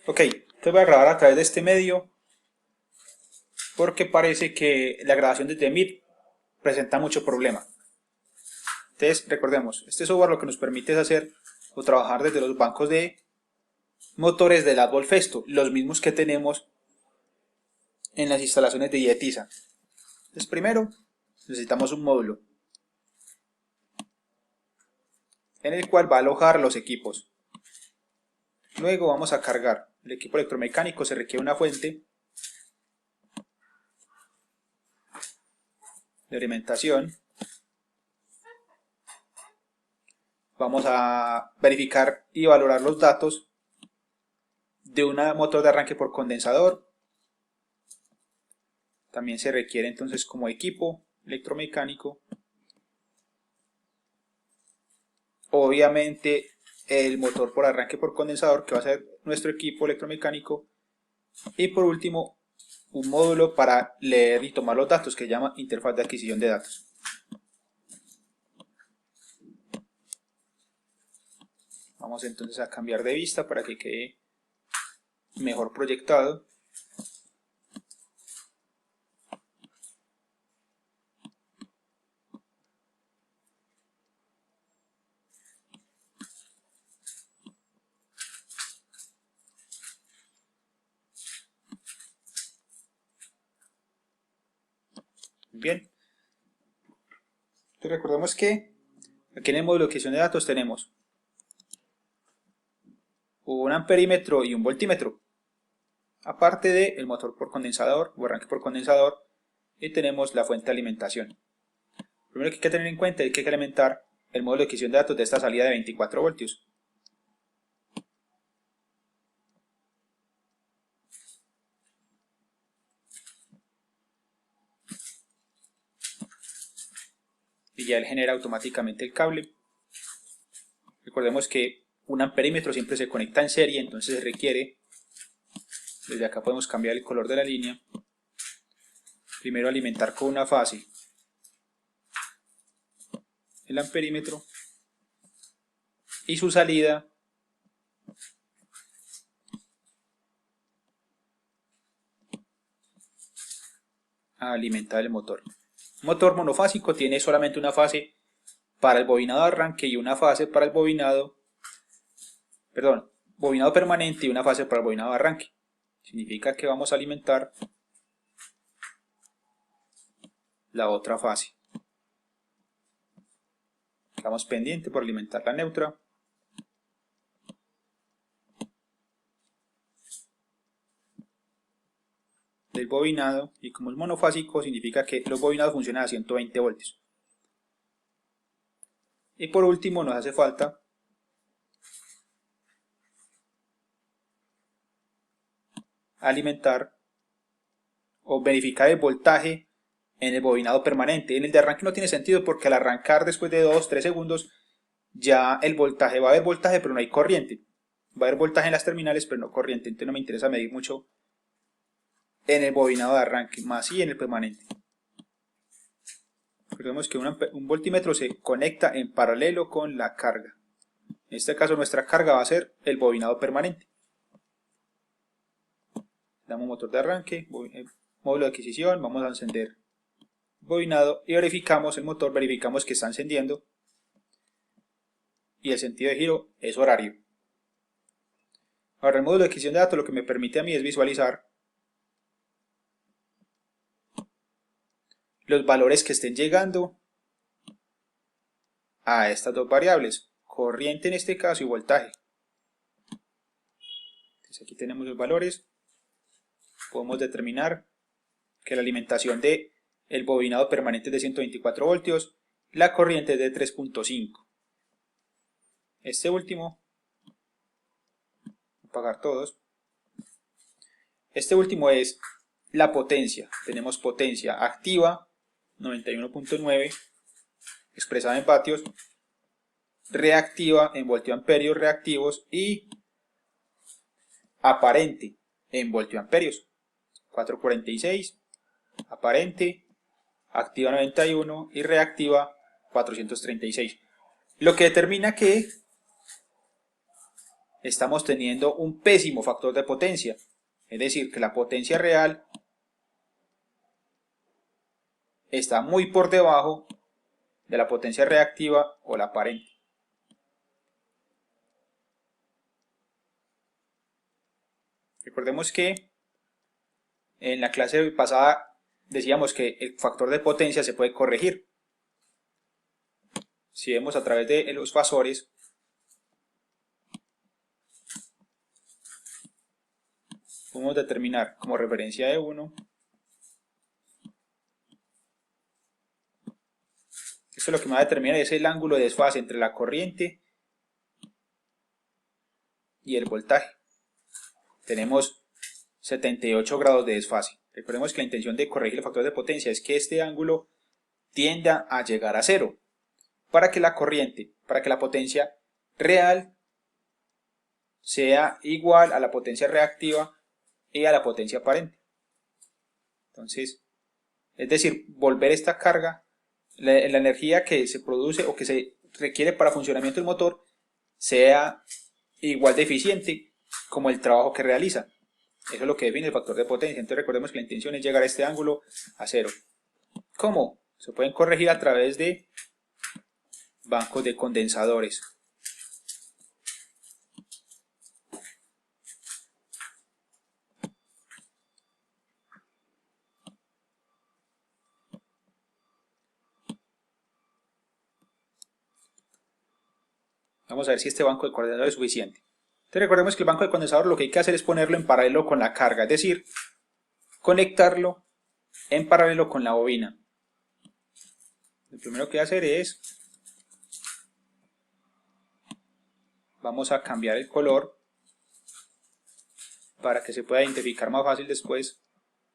Ok, te voy a grabar a través de este medio porque parece que la grabación desde Meet presenta mucho problema. Entonces, recordemos, este software lo que nos permite es hacer o trabajar desde los bancos de motores del Árbol Festo, los mismos que tenemos en las instalaciones de Dietiza. Entonces, primero necesitamos un módulo en el cual va a alojar los equipos. Luego vamos a cargar el equipo electromecánico, se requiere una fuente de alimentación. Vamos a verificar y valorar los datos de un motor de arranque por condensador. También se requiere entonces como equipo electromecánico. Obviamente el motor por arranque por condensador, que va a ser nuestro equipo electromecánico. Y por último, un módulo para leer y tomar los datos que se llama interfaz de adquisición de datos. Vamos entonces a cambiar de vista para que quede mejor proyectado. Bien, entonces recordemos que aquí en el módulo de adquisición de datos tenemos un amperímetro y un voltímetro, aparte del motor por condensador o arranque por condensador, y tenemos la fuente de alimentación. Lo primero que hay que tener en cuenta es que hay que alimentar el módulo de adquisición de datos de esta salida de 24 voltios. Y ya él genera automáticamente el cable. Recordemos que un amperímetro siempre se conecta en serie, entonces se requiere, desde acá podemos cambiar el color de la línea, primero alimentar con una fase el amperímetro y su salida a alimentar el motor. Un motor monofásico tiene solamente una fase para el bobinado de arranque y una fase para el bobinado permanente y una fase para el bobinado de arranque. Significa que vamos a alimentar la otra fase. Estamos pendientes por alimentar la neutra. Del bobinado, y como es monofásico significa que los bobinados funcionan a 120 voltios. Y por último nos hace falta alimentar o verificar el voltaje en el bobinado permanente. En el de arranque no tiene sentido porque al arrancar después de 2-3 segundos ya el voltaje, va a haber voltaje pero no hay corriente. Va a haber voltaje en las terminales pero no corriente, entonces no me interesa medir mucho en el bobinado de arranque, más sí en el permanente. Recordemos que un voltímetro se conecta en paralelo con la carga. En este caso nuestra carga va a ser el bobinado permanente. Damos motor de arranque, módulo de adquisición, vamos a encender bobinado y verificamos el motor, verificamos que está encendiendo y el sentido de giro es horario. Ahora el módulo de adquisición de datos lo que me permite a mí es visualizar los valores que estén llegando a estas dos variables, corriente en este caso y voltaje. Entonces aquí tenemos los valores, podemos determinar que la alimentación de el bobinado permanente es de 124 voltios, la corriente es de 3.5. Este último, apagar todos, este último es la potencia. Tenemos potencia activa 91.9 expresada en vatios, reactiva en voltioamperios reactivos y aparente en voltioamperios 446, aparente, activa 91 y reactiva 436. Lo que determina que estamos teniendo un pésimo factor de potencia, es decir, que la potencia real está muy por debajo de la potencia reactiva o la aparente. Recordemos que en la clase pasada decíamos que el factor de potencia se puede corregir. Si vemos a través de los fasores, podemos determinar como referencia de 1. Esto lo que me va a determinar es el ángulo de desfase entre la corriente y el voltaje. Tenemos 78 grados de desfase. Recordemos que la intención de corregir el factor de potencia es que este ángulo tienda a llegar a 0 para que la corriente, para que la potencia real sea igual a la potencia reactiva y a la potencia aparente. Entonces, es decir, volver esta carga, la energía que se produce o que se requiere para funcionamiento del motor sea igual de eficiente como el trabajo que realiza. Eso es lo que define el factor de potencia. Entonces recordemos que la intención es llegar a este ángulo a 0. ¿Cómo? Se pueden corregir a través de bancos de condensadores. Vamos a ver si este banco de condensador es suficiente. Entonces recordemos que el banco de condensador lo que hay que hacer es ponerlo en paralelo con la carga, es decir, conectarlo en paralelo con la bobina. Lo primero que voy a hacer es, vamos a cambiar el color para que se pueda identificar más fácil después.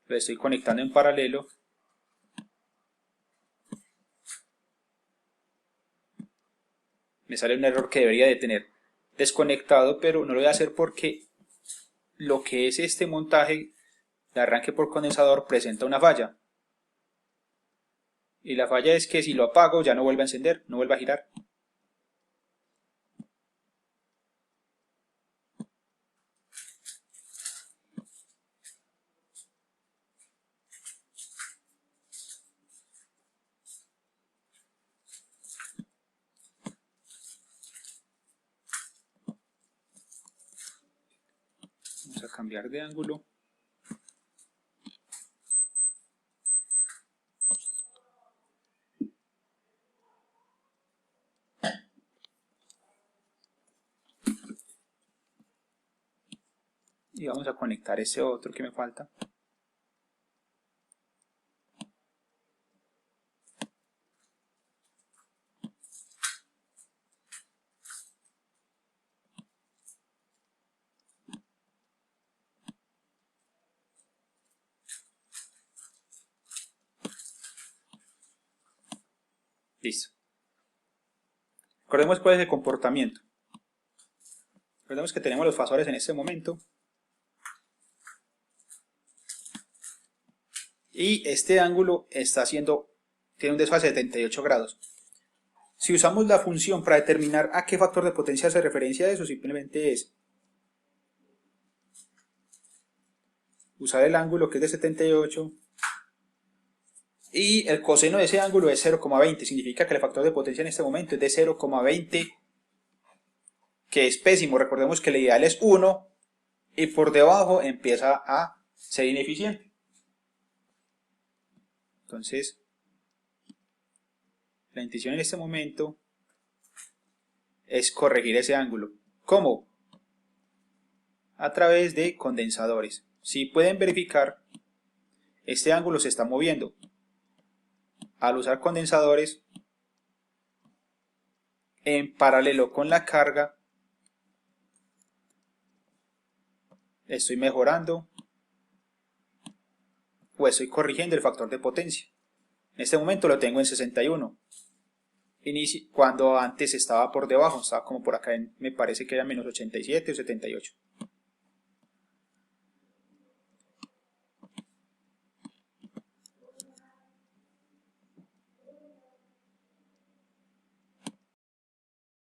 Lo estoy conectando en paralelo. Me sale un error que debería de tener desconectado, pero no lo voy a hacer porque lo que es este montaje de arranque por condensador presenta una falla. Y la falla es que si lo apago ya no vuelve a encender, no vuelve a girar. Vamos a cambiar de ángulo. Y vamos a conectar ese otro que me falta. Listo. Recordemos cuál es el comportamiento. Recordemos que tenemos los fasores en este momento. Y este ángulo tiene un desfase de 78 grados. Si usamos la función para determinar a qué factor de potencia hace referencia a eso, simplemente es usar el ángulo que es de 78 y el coseno de ese ángulo es 0,20. Significa que el factor de potencia en este momento es de 0,20, que es pésimo. Recordemos que el ideal es 1 y por debajo empieza a ser ineficiente. Entonces, la intención en este momento es corregir ese ángulo. ¿Cómo? A través de condensadores. Si pueden verificar, este ángulo se está moviendo. Al usar condensadores en paralelo con la carga, estoy mejorando o estoy corrigiendo el factor de potencia. En este momento lo tengo en 61. Cuando antes estaba por debajo, estaba como por acá, me parece que era menos 87 o 78.